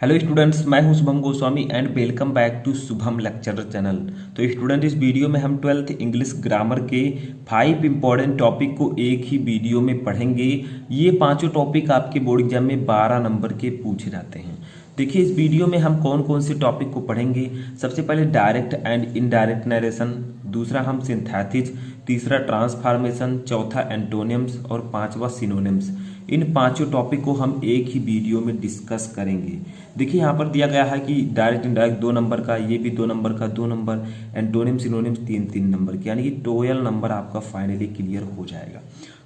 Hello students, मैं हूं Shubham Goswami and welcome back to Shubham lecturer channel. तो स्टूडेंट, इस वीडियो में हम 12th इंग्लिश ग्रामर के 5 इंपॉर्टेंट टॉपिक को एक ही वीडियो में पढ़ेंगे। ये पांचों टॉपिक आपके बोर्ड एग्जाम में 12 नंबर के पूछे जाते हैं। देखिए, इस वीडियो में हम कौन कौन से टॉपिक को पढ़ेंगे। सबसे पहले डायरेक्ट एंड इनडायरेक्ट नरेशन, दूसरा हम सिंथेसिस, तीसरा ट्रांसफॉर्मेशन, चौथा एंटोनिम्स और पांचवा सिनोनिम्स। इन पांचों टॉपिक को हम एक ही वीडियो में डिस्कस करेंगे। देखिए, यहाँ पर दिया गया है कि डायरेक्ट इनडायरेक्ट 2 नंबर का, ये भी 2 नंबर का, 2 नंबर, एंटोनिम सिनोनिम्स 3-3 नंबर के, यानी कि 12 नंबर आपका फाइनली क्लियर हो जाएगा।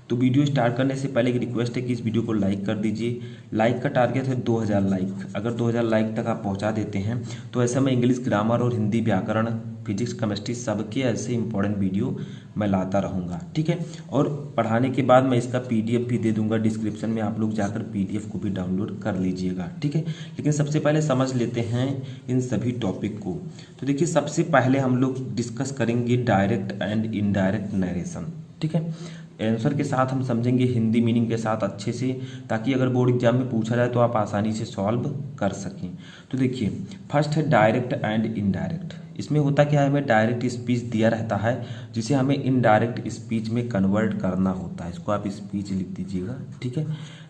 तो वीडियो स्टार्ट करने से पहले एक रिक्वेस्ट है कि इस वीडियो को लाइक कर दीजिए। लाइक का टारगेट है 2000 लाइक। अगर 2000 लाइक तक आप पहुंचा देते हैं तो ऐसे में इंग्लिश ग्रामर और हिंदी व्याकरण, फिजिक्स, केमिस्ट्री सबके ऐसे इंपॉर्टेंट वीडियो मैं लाता रहूँगा, ठीक है। और पढ़ाने के बाद मैं इसका PDF भी दे दूंगा डिस्क्रिप्शन में, आप लोग जाकर PDF को भी डाउनलोड कर लीजिएगा, ठीक है। लेकिन सबसे पहले समझ लेते हैं इन सभी टॉपिक को। तो देखिए, सबसे पहले हम लोग डिस्कस करेंगे डायरेक्ट एंड इनडायरेक्ट नरेशन, ठीक है। आंसर के साथ हम समझेंगे, हिंदी मीनिंग के साथ अच्छे से, ताकि अगर बोर्ड एग्जाम में पूछा जाए तो आप आसानी से सॉल्व कर सकें। तो देखिए, फर्स्ट है डायरेक्ट एंड इनडायरेक्ट। इसमें होता क्या है, हमें डायरेक्ट स्पीच दिया रहता है जिसे हमें इनडायरेक्ट स्पीच में कन्वर्ट करना होता है। इसको आप स्पीच लिख दीजिएगा, ठीक है।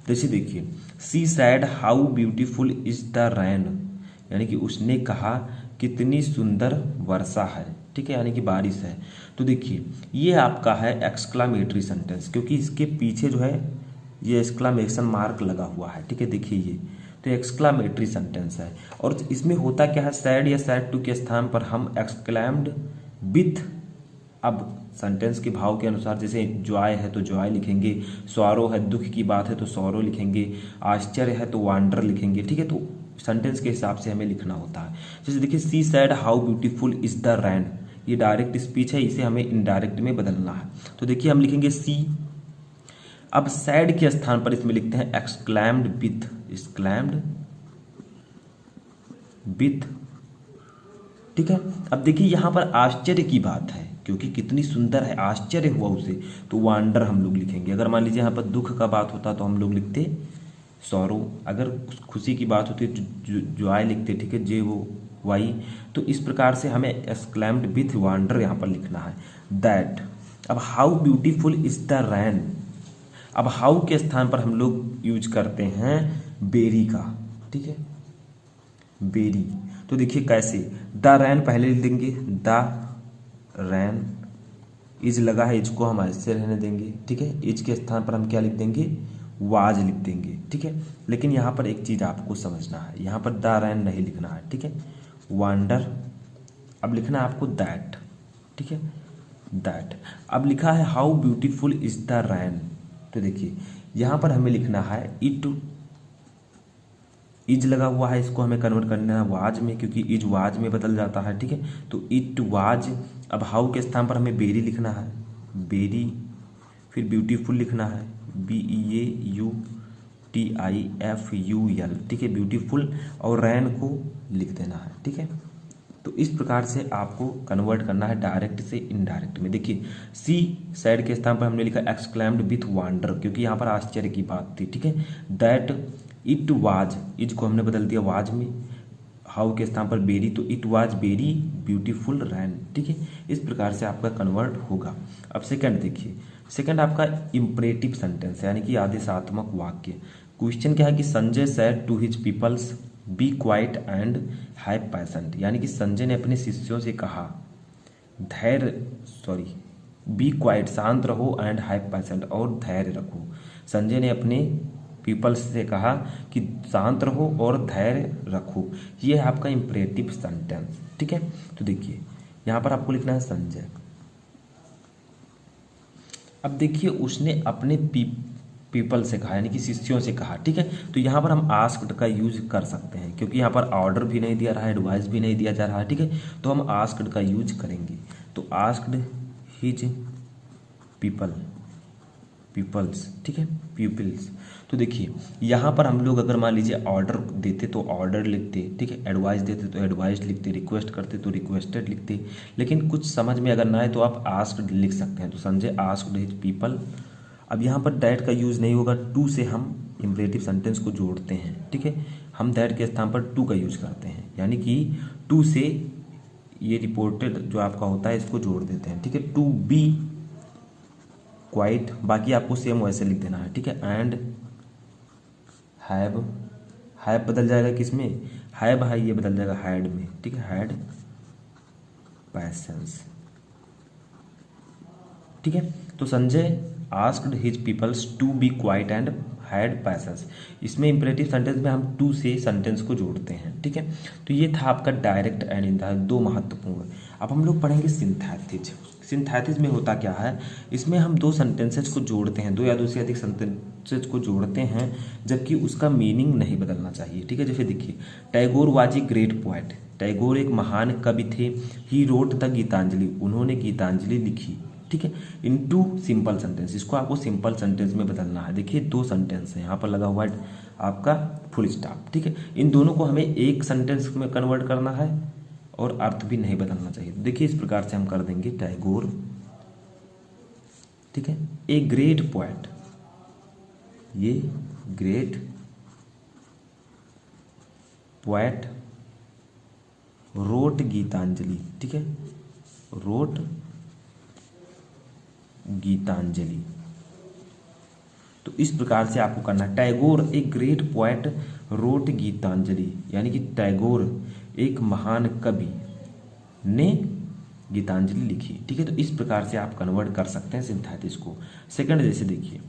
जैसे देखिए, she said how beautiful is the rain, यानी कि उसने कहा कितनी सुंदर वर्षा है, ठीक है, यानी कि बारिश है। तो देखिए, ये आपका है एक्सक्लामेटरी सेंटेंस, क्योंकि इसके पीछे जो है ये एक्सक्लामेशन मार्क लगा हुआ है, ठीक है। देखिए, ये तो एक्सक्लामेटरी सेंटेंस है। और इसमें होता क्या है, सैड या सैड टू के स्थान पर हम एक्सक्लैम्ड विथ, अब सेंटेंस के भाव के अनुसार, जैसे जॉय है तो जॉय लिखेंगे, सॉरो है, दुख की बात है तो सॉरो लिखेंगे, आश्चर्य है तो वंडर लिखेंगे, ठीक है। तो सेंटेंस के हिसाब से हमें लिखना होता है। जैसे देखिए, she said how beautiful is the rain, ये डायरेक्ट स्पीच है, इसे हमें इनडायरेक्ट में बदलना है। तो देखिए, हम लिखेंगे सी, अब सैड के स्थान पर इसमें लिखते हैं एक्सक्लैम्ड विथ, एक्सक्लैम्ड विथ, ठीक है। अब देखिए, यहां पर आश्चर्य की बात है, क्योंकि कितनी सुंदर है, आश्चर्य हुआ उसे, तो वंडर हम लोग लिखेंगे। अगर मान लीजिए यहाँ पर दुख का बात होता तो हम लोग लिखते सॉरो, अगर खुशी की बात होती तो जॉय लिखते, ठीक है, जे वो वाई। तो इस प्रकार से हमें एक्सक्लैम्ड विथ वंडर यहाँ पर लिखना है। दैट, अब हाउ ब्यूटीफुल इज द रैन, अब हाउ के स्थान पर हम लोग यूज करते हैं बेरी का, ठीक है, बेरी। तो देखिए कैसे, द रैन पहले लिख देंगे, द रैन, इज लगा है, इज को हम ऐसे रहने देंगे, ठीक है। इज के स्थान पर हम क्या लिख देंगे, वाज लिख देंगे, ठीक है। लेकिन यहाँ पर एक चीज आपको समझना है, यहाँ पर द रैन नहीं लिखना है, ठीक है, वंडर। अब लिखना है आपको दैट, ठीक है, दैट। अब लिखा है हाउ ब्यूटीफुल इज द रैन, तो देखिए यहाँ पर हमें लिखना है इट, इज लगा हुआ है, इसको हमें कन्वर्ट करना है वाज में, क्योंकि इज वाज में बदल जाता है, ठीक है। तो इट वाज, अब हाउ के स्थान पर हमें बेरी लिखना है, बेरी, फिर ब्यूटीफुल लिखना है, BEAUTIFUL, ठीक है, ब्यूटीफुल, और रैन को लिख देना है, ठीक है। तो इस प्रकार से आपको कन्वर्ट करना है डायरेक्ट से इनडायरेक्ट में। देखिए, सी सैड के स्थान पर हमने लिखा एक्सक्लैम्ड विथ वंडर, क्योंकि यहाँ पर आश्चर्य की बात थी, ठीक है। दैट इट वाज, इज को हमने बदल दिया वाज में, हाउ के स्थान पर बेरी, तो इट वाज वेरी ब्यूटीफुल रैन, ठीक है। इस प्रकार से आपका कन्वर्ट होगा। अब सेकंड देखिए, सेकंड आपका इंपरेटिव सेंटेंस है, यानी कि आदेशात्मक वाक्य। क्वेश्चन क्या है कि Sanjay said to his peoples be quiet and have patient, यानी कि संजय ने अपने शिष्यों से कहा बी क्वाइट, शांत रहो, एंड हैव पैशेंट, और धैर्य रखो। संजय ने अपने पीपल्स से कहा कि शांत रहो और धैर्य रखो। ये है आपका इंपरेटिव सेंटेंस, ठीक है। तो देखिए, यहां पर आपको लिखना है संजय। अब देखिए, उसने अपने पीपल से कहा, यानी कि शिष्यों से कहा, ठीक है। तो यहाँ पर हम आस्क्ड का यूज कर सकते हैं, क्योंकि यहाँ पर ऑर्डर भी नहीं दिया रहा है, एडवाइस भी नहीं दिया जा रहा है, ठीक है। तो हम आस्क्ड का यूज करेंगे। तो आस्क्ड हिज पीपल्स, ठीक है, पीपल्स। तो देखिए, यहाँ पर हम लोग अगर मान लीजिए ऑर्डर देते तो ऑर्डर लिखते, ठीक है, एडवाइस देते तो एडवाइस लिखते, रिक्वेस्ट करते तो रिक्वेस्टेड लिखते। लेकिन कुछ समझ में अगर ना आए तो आप आस्क्ड लिख सकते हैं। तो संजय आस्क्ड हिज पीपल। अब यहाँ पर दैट का यूज नहीं होगा, टू से हम इंपरेटिव सेंटेंस को जोड़ते हैं, ठीक है। हम दैट के स्थान पर टू का यूज करते हैं, यानी कि टू से ये रिपोर्टेड जो आपका होता है इसको जोड़ देते हैं, ठीक है। टू बी क्वाइट, बाकी आपको सेम वैसे लिख देना है, ठीक है। एंड हैव, हैव बदल जाएगा किस में, हैव है ये बदल जाएगा हैड में, ठीक है। हैड पैसेंस, ठीक है। तो Sanjay asked his peoples to be quiet and had patience, इसमें इंपरेटिव सेंटेंस में हम टू से सेंटेंस को जोड़ते हैं, ठीक है। तो ये था आपका डायरेक्ट एंड इनडायरेक्ट, दो महत्वपूर्ण। अब हम लोग पढ़ेंगे सिंथेसिस। सिंथेसिस में होता क्या है, इसमें हम दो सेंटेंसेस को जोड़ते हैं, दो या दो से अधिक सेंटेंसेस को जोड़ते हैं, जबकि उसका मीनिंग नहीं बदलना चाहिए, ठीक है। जैसे देखिए, Tagore was a great poet, Tagore एक महान कवि थे। ही रोट द गीतांजलि, उन्होंने गीतांजलि लिखी, ठीक है। इन टू सिंपल सेंटेंस, इसको आपको सिंपल सेंटेंस में बदलना है। देखिए दो सेंटेंस है, यहाँ पर लगा हुआ है आपका फुल स्टॉप, ठीक है। इन दोनों को हमें एक सेंटेंस में कन्वर्ट करना है और अर्थ भी नहीं बदलना चाहिए। देखिए इस प्रकार से हम कर देंगे, टैगोर, ठीक है, ए ग्रेट पोएट, ये ग्रेट पोएट रोट गीतांजलि, ठीक है, रोट गीतांजलि। तो इस प्रकार से आपको करना है, टैगोर एक ग्रेट पोएट रोट गीतांजलि, यानी कि टैगोर एक महान कवि ने गीतांजलि लिखी, ठीक है। तो इस प्रकार से आप कन्वर्ट कर सकते हैं सिंथेसिस को। सेकंड जैसे देखिए,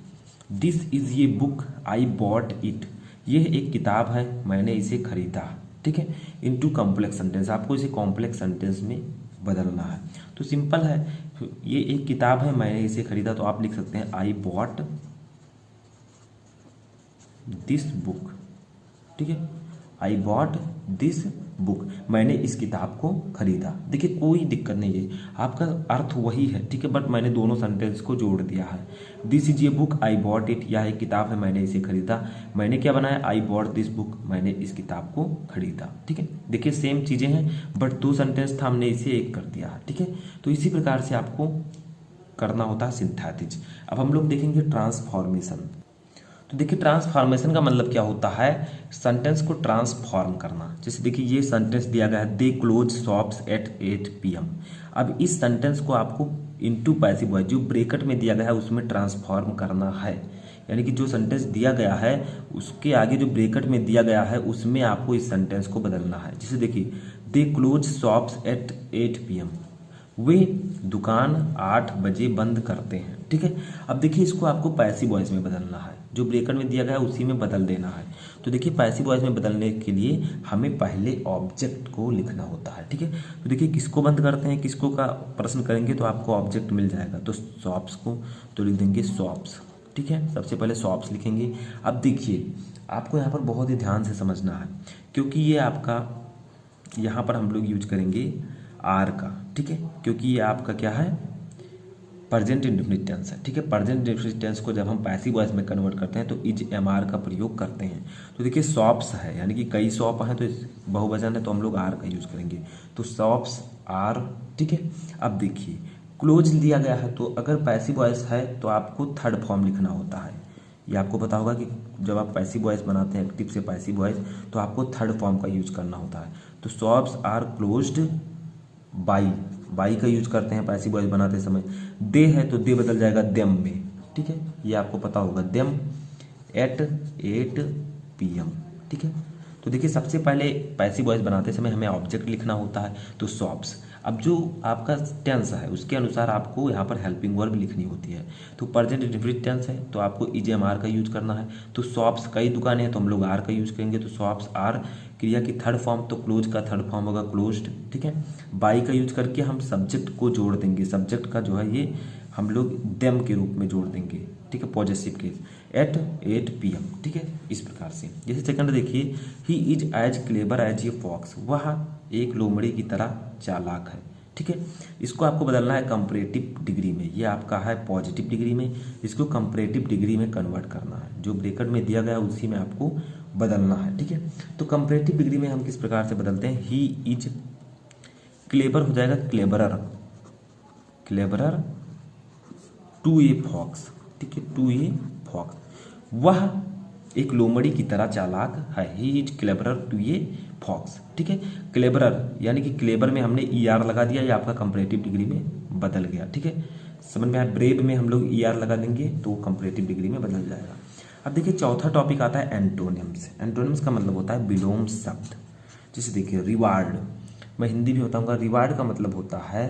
दिस इज ये बुक आई बॉट इट, यह एक किताब है मैंने इसे खरीदा, ठीक है। इनटू कॉम्प्लेक्स सेंटेंस, आपको इसे कॉम्प्लेक्स सेंटेंस में बदलना है। तो सिंपल है, ये एक किताब है मैंने इसे खरीदा, तो आप लिख सकते हैं आई बॉट दिस बुक, ठीक है। आई बॉट दिस बुक, मैंने इस किताब को खरीदा। देखिए कोई दिक्कत नहीं है, आपका अर्थ वही है, ठीक है, बट मैंने दोनों सेंटेंस को जोड़ दिया है। दिस इज ये बुक आई बॉट इट, यह एक किताब है मैंने इसे खरीदा। मैंने क्या बनाया, आई बॉट दिस बुक, मैंने इस किताब को खरीदा, ठीक है। देखिए सेम चीजें हैं, बट दो सेंटेंस था, हमने इसे एक कर दिया है, ठीक है। तो इसी प्रकार से आपको करना होता है सिंथेसिस। अब हम लोग देखेंगे ट्रांसफॉर्मेशन। तो देखिए ट्रांसफॉर्मेशन का मतलब क्या होता है, सेंटेंस को ट्रांसफॉर्म करना। जैसे देखिए ये सेंटेंस दिया गया है, they close shops at 8 PM। अब इस सेंटेंस को आपको इनटू पैसिव वॉइस जो ब्रैकेट में दिया गया है उसमें ट्रांसफॉर्म करना है, यानी कि जो सेंटेंस दिया गया है उसके आगे जो ब्रैकेट में दिया गया है उसमें आपको इस सेंटेंस को बदलना है। जैसे देखिए, they close shops at 8 PM, वे दुकान 8 बजे बंद करते हैं, ठीक है। अब देखिए इसको आपको पैसिव वॉइस में बदलना है, जो ब्रैकेट में दिया गया है उसी में बदल देना है। तो देखिए पैसिव वॉइस में बदलने के लिए हमें पहले ऑब्जेक्ट को लिखना होता है, ठीक है। तो देखिए किसको बंद करते हैं, किसको का प्रश्न करेंगे तो आपको ऑब्जेक्ट मिल जाएगा। तो शॉप्स को तो लिख देंगे शॉप्स, ठीक है, सबसे पहले शॉप्स लिखेंगे। अब देखिए आपको यहाँ पर बहुत ही ध्यान से समझना है, क्योंकि ये आपका यहाँ पर हम लोग यूज करेंगे आर का, ठीक है, क्योंकि ये आपका क्या है, प्रेजेंट इंडेफिनिट टेंस है, ठीक है। प्रेजेंट इंडेफिनिट टेंस को जब हम पैसिव वॉइस में कन्वर्ट करते हैं तो इज एमआर का प्रयोग करते हैं। तो देखिए शॉप्स है, यानी कि कई शॉप हैं, तो बहुवचन है तो हम लोग आर का यूज करेंगे, तो शॉप्स आर, ठीक है। अब देखिए क्लोज दिया गया है, तो अगर पैसिव वॉइस है तो आपको थर्ड फॉर्म लिखना होता है। ये आपको पता होगा कि जब आप पैसिव वॉइस बनाते हैं, एक्टिव से पैसिव वॉइस, तो आपको थर्ड फॉर्म का यूज करना होता है। तो शॉप्स आर क्लोज्ड बाई का यूज करते हैं पैसिव वॉइस बनाते समय। दे है तो दे बदल जाएगा देम में, ठीक है, ये आपको पता होगा, देम एट 8 PM, ठीक है। तो देखिए सबसे पहले पैसिव वॉइस बनाते समय हमें ऑब्जेक्ट लिखना होता है, तो शॉप्स। अब जो आपका टेंस है उसके अनुसार आपको यहाँ पर हेल्पिंग वर्ब लिखनी होती है। तो प्रेजेंट इंडेफिनिट टेंस है तो आपको इज एम आर का यूज करना है। तो शॉप्स कई दुकानें हैं तो हम लोग आर का यूज करेंगे, तो शॉप्स आर क्रिया की थर्ड फॉर्म, तो क्लोज का थर्ड फॉर्म होगा क्लोज्ड, ठीक है। बाई का यूज करके हम सब्जेक्ट को जोड़ देंगे, सब्जेक्ट का जो है ये हम लोग देम के रूप में जोड़ देंगे, ठीक है, पॉजेसिव केस, एट 8 PM, ठीक है, इस प्रकार से। जैसे सेकंड देखिए, he is as clever as a fox, वह एक लोमड़ी की तरह चालाक है, ठीक है। इसको आपको बदलना है कंपैरेटिव डिग्री में, ये आपका है पॉजिटिव डिग्री में, इसको कंपैरेटिव डिग्री में कन्वर्ट करना है। जो ब्रैकेट में दिया गया है उसी में आपको बदलना है, ठीक है। तो कंपैरेटिव डिग्री में हम किस प्रकार से बदलते हैं, ही इज क्लेवर हो जाएगा cleverer, cleverer to a fox, ठीक है, टू ए फॉक्स। वह एक लोमड़ी की तरह चालाक है, he is cleverer to a fox. ठीक है, क्लेबरर यानी कि क्लेबर में हमने ई आर लगा दिया, ये आपका कंपैरेटिव डिग्री में बदल गया। ठीक है, समझ में आया। ब्रेव में हम लोग ई आर लगा देंगे तो कंपैरेटिव डिग्री में बदल जाएगा। अब देखिए चौथा टॉपिक आता है एंटोनिम्स। एंटोनिम्स का मतलब होता है विलोम शब्द। जैसे देखिए रिवार्ड, मैं हिंदी भी बताऊंगा। रिवार्ड का मतलब होता है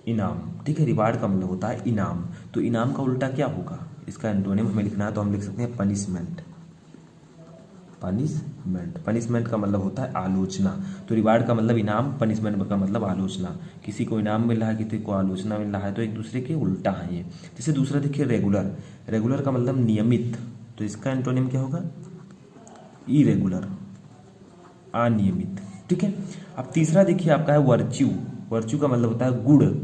इनाम। ठीक है, रिवार्ड का मतलब होता है इनाम। तो इनाम का उल्टा क्या होगा, इसका एंटोनिम हमें लिखना है तो हम लिख सकते हैं पनिशमेंट। पनिशमेंट, पनिशमेंट का मतलब होता है आलोचना। तो रिवार्ड का मतलब इनाम, पनिशमेंट का मतलब आलोचना। किसी को इनाम मिल रहा है, किसी को आलोचना मिल रहा है, तो एक दूसरे के उल्टा है ये। जैसे दूसरा देखिए रेगुलर। रेगुलर का मतलब नियमित, तो इसका एंटोनिम क्या होगा, इरेगुलर, अनियमित। ठीक है, अब तीसरा देखिए आपका है वर्च्यू। वर्च्यू का मतलब होता है गुण,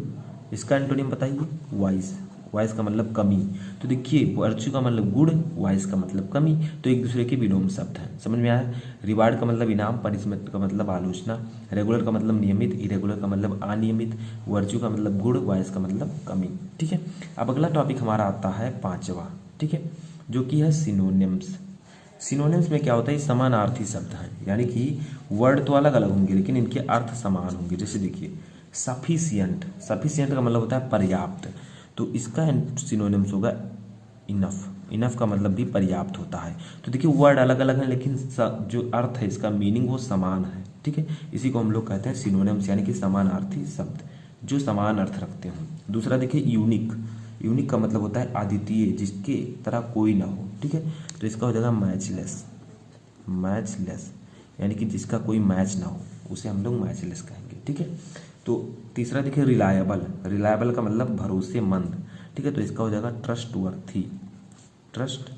इसका एंटोनिम बताइए वाइस। वाइस का मतलब कमी। तो देखिए वर्च्यू का मतलब गुण, वाइस का मतलब कमी, तो एक दूसरे के विलोम शब्द हैं। समझ में आया। रिवार्ड का मतलब इनाम, पनिशमेंट का मतलब आलोचना, रेगुलर का मतलब नियमित, इरेगुलर का मतलब अनियमित, वर्च्यू का मतलब गुण, वाइस का मतलब कमी। ठीक है, अब अगला टॉपिक हमारा आता है पांचवा। ठीक है, जो कि है सिनोनिम्स। सिनोनिम्स में क्या होता है, समानार्थी शब्द हैं, यानी कि वर्ड तो अलग अलग होंगे लेकिन इनके अर्थ समान होंगे। जैसे देखिए सफिशियंट, सफिशियंट का मतलब होता है पर्याप्त, तो इसका सिनोनिम्स होगा इनफ। इनफ का मतलब भी पर्याप्त होता है। तो देखिए वर्ड अलग अलग हैं लेकिन जो अर्थ है, इसका मीनिंग वो समान है। ठीक है, इसी को हम लोग कहते हैं सिनोनिम्स, यानी कि समानार्थी शब्द जो समान अर्थ रखते हो। दूसरा देखिए यूनिक। यूनिक का मतलब होता है अद्वितीय, जिसके तरह कोई ना हो। ठीक है, तो इसका हो जाएगा मैचलेस। मैचलेस यानी कि जिसका कोई मैच ना हो, उसे हम लोग मैचलेस कहेंगे। ठीक है, तो तीसरा देखिए रिलायबल। रिलायबल का मतलब भरोसेमंद। ठीक है, तो इसका हो जाएगा ट्रस्ट वर्थी। ट्रस्ट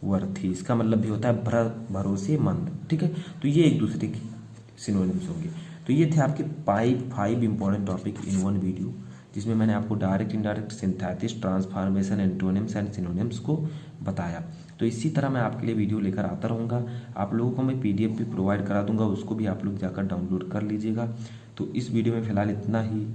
वर्थी, इसका मतलब भी होता है भरोसेमंद। ठीक है, तो ये एक दूसरे की सिनोनिम्स होंगे। तो ये थे आपके five important topic in one video, जिसमें मैंने आपको direct, indirect, synthetics, transformation, antonyms and synonyms को बताया। तो इसी तरह मैं आपके लिए वीडियो लेकर आता रहूँगा। आप लोगों को मैं पीडीएफ भी प्रोवाइड करा दूंगा, उसको भी आप लोग जाकर डाउनलोड कर लीजिएगा। तो इस वीडियो में फिलहाल इतना ही।